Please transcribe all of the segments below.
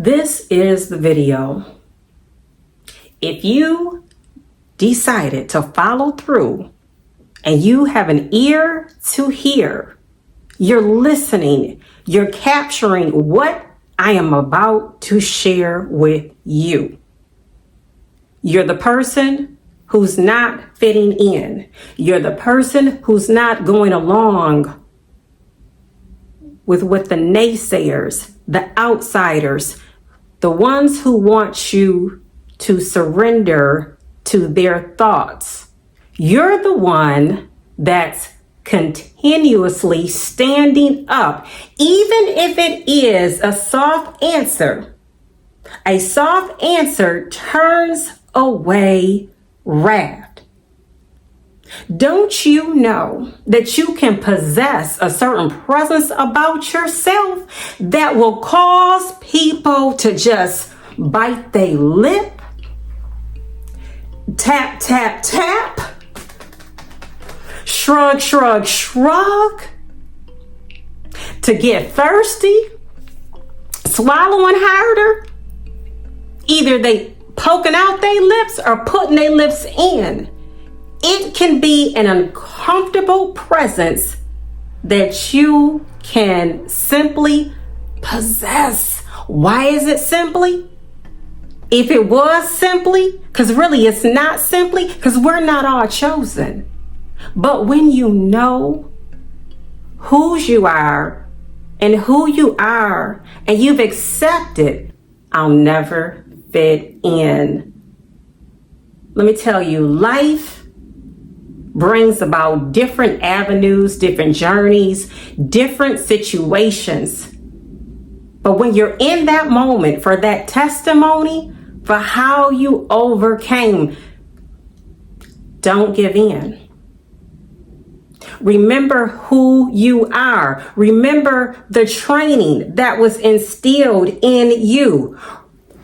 This is the video. If you decided to follow through and you have an ear to hear, you're listening, you're capturing what I am about to share with you. You're the person who's not fitting in. You're the person who's not going along with what the naysayers, the outsiders, the ones who want you to surrender to their thoughts. You're the one that's continuously standing up, even if it is a soft answer. A soft answer turns away wrath. Don't you know that you can possess a certain presence about yourself that will cause people to just bite their lip, tap, tap, tap, shrug, shrug, shrug, to get thirsty, swallowing harder? Either they poking out their lips or putting their lips in. It can be an uncomfortable presence that you can simply possess. Why is it simply? If it was simply, because really it's not simply, because we're not all chosen. But when you know whose you are and who you are, and you've accepted, I'll never fit in. Let me tell you, life brings about different avenues, different journeys, different situations. But when you're in that moment for that testimony, for how you overcame, don't give in. Remember who you are. Remember the training that was instilled in you.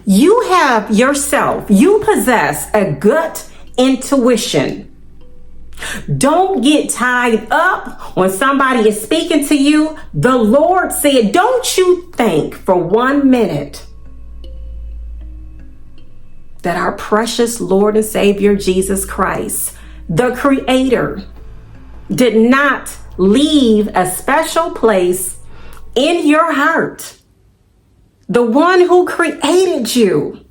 You have yourself, you possess a gut intuition. Don't get tied up when somebody is speaking to you. The Lord said, don't you think for 1 minute that our precious Lord and Savior Jesus Christ, the Creator, did not leave a special place in your heart. The one who created you.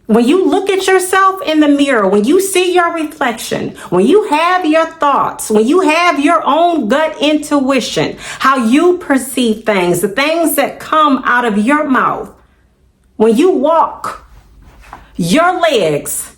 When you look at yourself in the mirror, when you see your reflection, when you have your thoughts, when you have your own gut intuition, how you perceive things, the things that come out of your mouth, when you walk, your legs,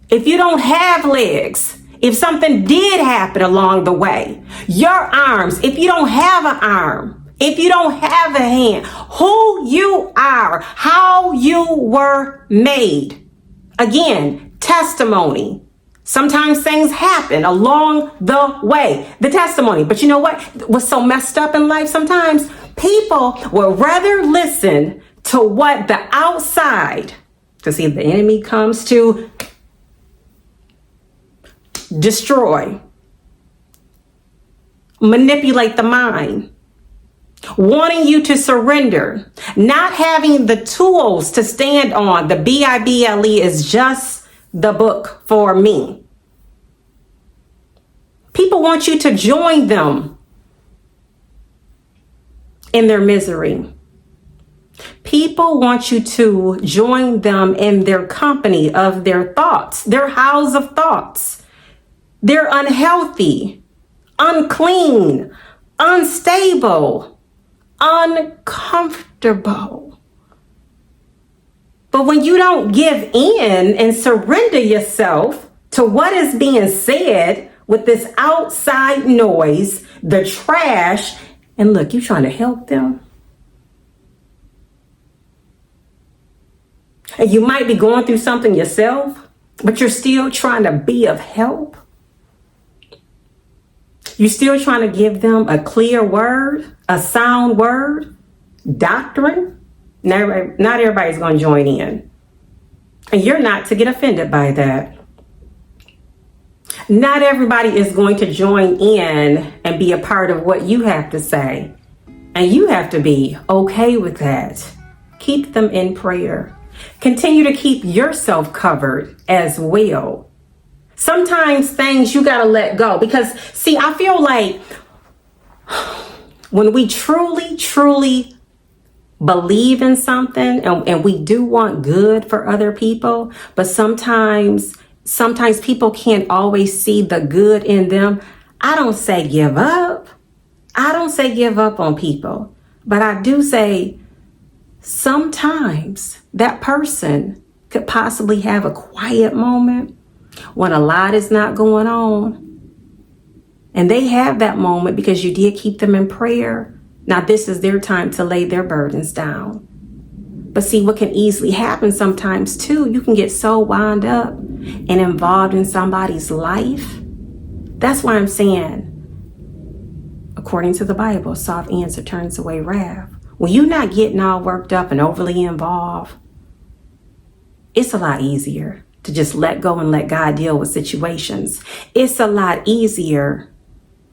if you don't have legs, if something did happen along the way, your arms, if you don't have an arm, if you don't have a hand, who you are, how you were made. Again, testimony. Sometimes things happen along the way. The testimony. But you know what? What's so messed up in life sometimes? People would rather listen to what the outside, because see, the enemy comes to destroy, manipulate the mind, wanting you to surrender, not having the tools to stand on. The Bible is just the book for me. People want you to join them in their misery. People want you to join them in their company of their thoughts, their house of thoughts. They're unhealthy, unclean, unstable, uncomfortable. But when you don't give in and surrender yourself to what is being said with this outside noise, the trash, and look, you're trying to help them. And you might be going through something yourself, but you're still trying to be of help. You're still trying to give them a clear word, a sound word, doctrine. Not everybody's going to join in. And you're not to get offended by that. Not everybody is going to join in and be a part of what you have to say. And you have to be okay with that. Keep them in prayer. Continue to keep yourself covered as well. Sometimes things you got to let go because, see, I feel like when we truly believe in something and we do want good for other people, but sometimes people can't always see the good in them. I don't say give up. I don't say give up on people, but I do say sometimes that person could possibly have a quiet moment when a lot is not going on. And they have that moment because you did keep them in prayer. Now this is their time to lay their burdens down. But see, what can easily happen sometimes too, you can get so wound up and involved in somebody's life. That's why I'm saying, according to the Bible, soft answer turns away wrath. When you're not getting all worked up and overly involved, it's a lot easier to just let go and let God deal with situations. It's a lot easier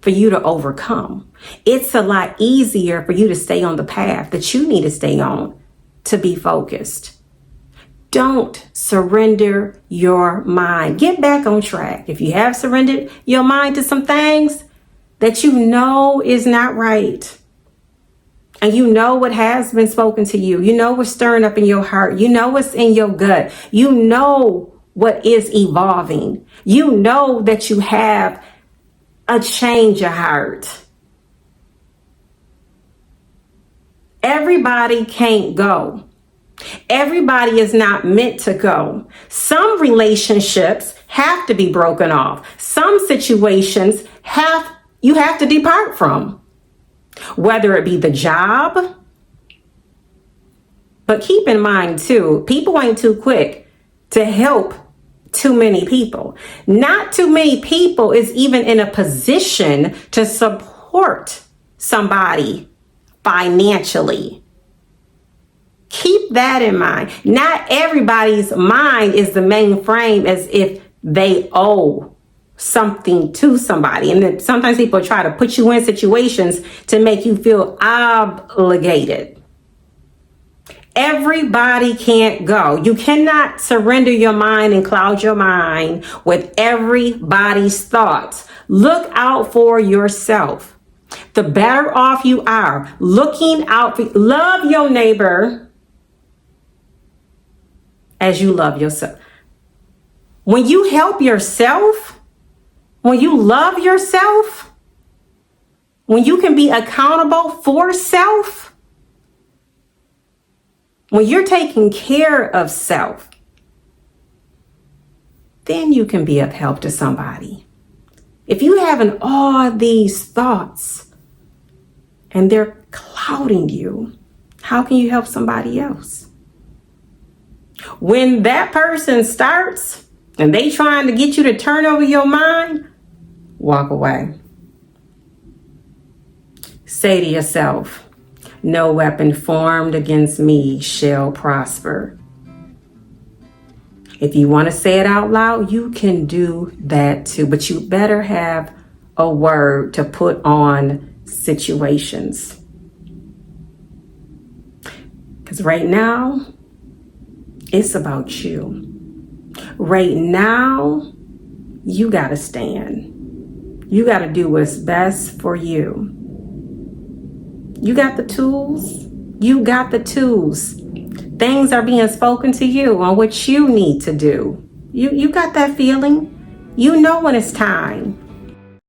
for you to overcome. It's a lot easier for you to stay on the path that you need to stay on to be focused. Don't surrender your mind. Get back on track. If you have surrendered your mind to some things that you know is not right, and you know what has been spoken to you, you know what's stirring up in your heart, you know what's in your gut, you know what is evolving, you know that you have a change of heart. Everybody can't go. Everybody is not meant to go. Some relationships have to be broken off. Some situations you have to depart from, whether it be the job. But keep in mind too, people ain't too quick to help too many people. Not too many people is even in a position to support somebody financially. Keep that in mind. Not everybody's mind is the mainframe as if they owe something to somebody. And then sometimes people try to put you in situations to make you feel obligated. Everybody can't go. You cannot surrender your mind and cloud your mind with everybody's thoughts. Look out for yourself. The better off you are looking out for, love your neighbor as you love yourself. When you help yourself, when you love yourself, when you can be accountable for self, when you're taking care of self, then you can be of help to somebody. If you having all these thoughts and they're clouding you, how can you help somebody else? When that person starts and they trying to get you to turn over your mind, walk away. Say to yourself, no weapon formed against me shall prosper. If you want to say it out loud, you can do that too, but you better have a word to put on situations. Because right now, it's about you. Right now, you got to stand. You got to do what's best for you. You got the tools. You got the tools. Things are being spoken to you on what you need to do. You got that feeling. You know when it's time.